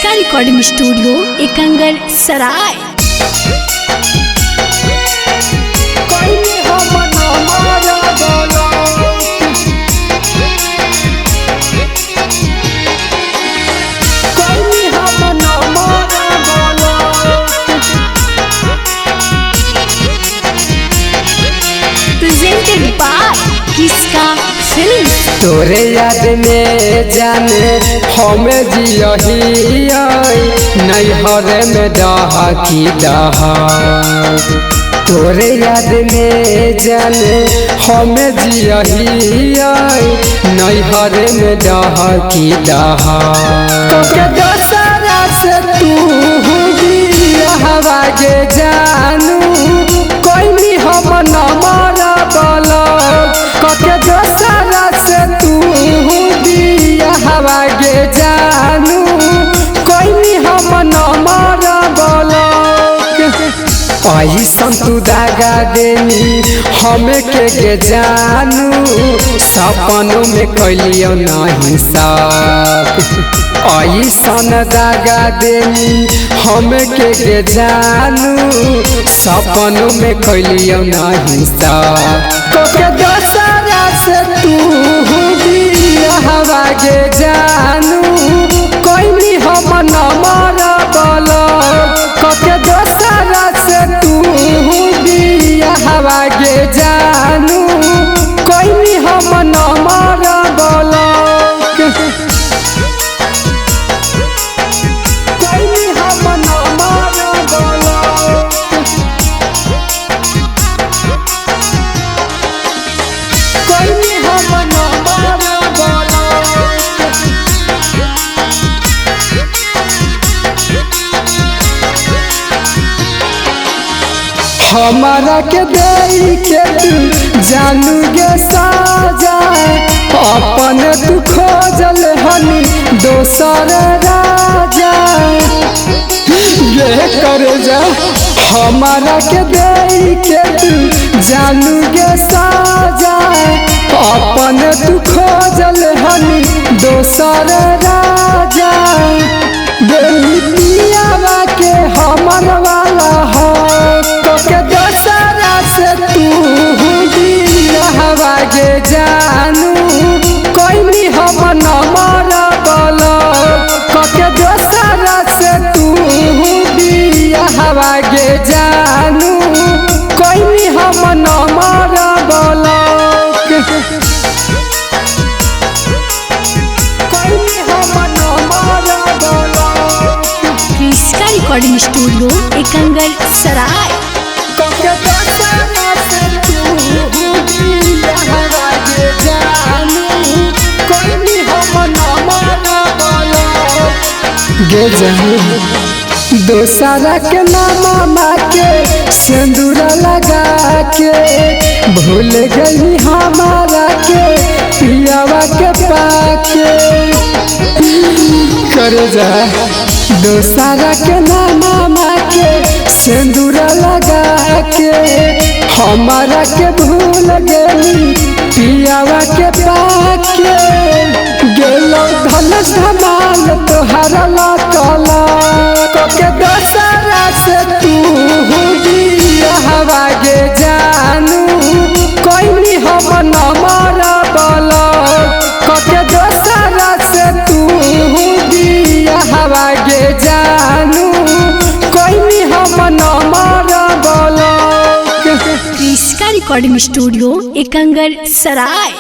कृष्का recording studio Ekangar Sarai. Presented by Krishka film. तोरे याद में जाने हमें जियही नैहर में डहा की डहा। तोरे याद में जाने हमें जियही नैहर में डहा की डहा। दशहरा से तू हवा गे जानू कोई भी हम न मारा बोलो कके दशहरा से तू दिया हवा गे जानू कोई भी हम न मारा बोलो। ऐसन तू दागा देनी हमें के गे जानू सपनों में कैलियो नहीं साथ। ऐसन दागा देनी हमें के गे जानू सपनों में कैलियो नहीं साथ। तोके दशहरा से तू दिया हवा गे जानू कोई भी हम न मारा बोलो कके दशहरा से तू दिया हवा गे जानू कोई भी हम न मारा बोलो। हमारा के दे के तू जानू गे साजा अपन तू खोजल हनी दोसर राजा ये कर जा। हमारा के दे के तू जानू गे साजा अपन तू खोजल हनी दोसर राजा। बेलिया के हमर वाला हो के दशहरा से तू दिया हवा गे जानू कोई भी हम न मारा बोलो कके दशहरा से तू दिया हवा गे जानू कोई भी हम न मारा बोलो। कृष्का रिकॉर्डिंग स्टूडियो एकंगर सराय। दोसरा के नामा के सिंदूर लगा के भूल गई हमारा के पियावा के पाके कर जा। दोसरा के नामा के सिंदूर लगा के हमारा के भूल गई पियावा के पाके गेलो धन धमाल तोहरा लटला कके दशहरा से तू दिया हवा गे जानू कोई भी हम न मारा बोलो कके दशहरा से तू दिया हवा गे जानू कोई भी हम न मारा बोलो। कृष्का रिकॉर्डिंग स्टूडियो एकंगर सराय।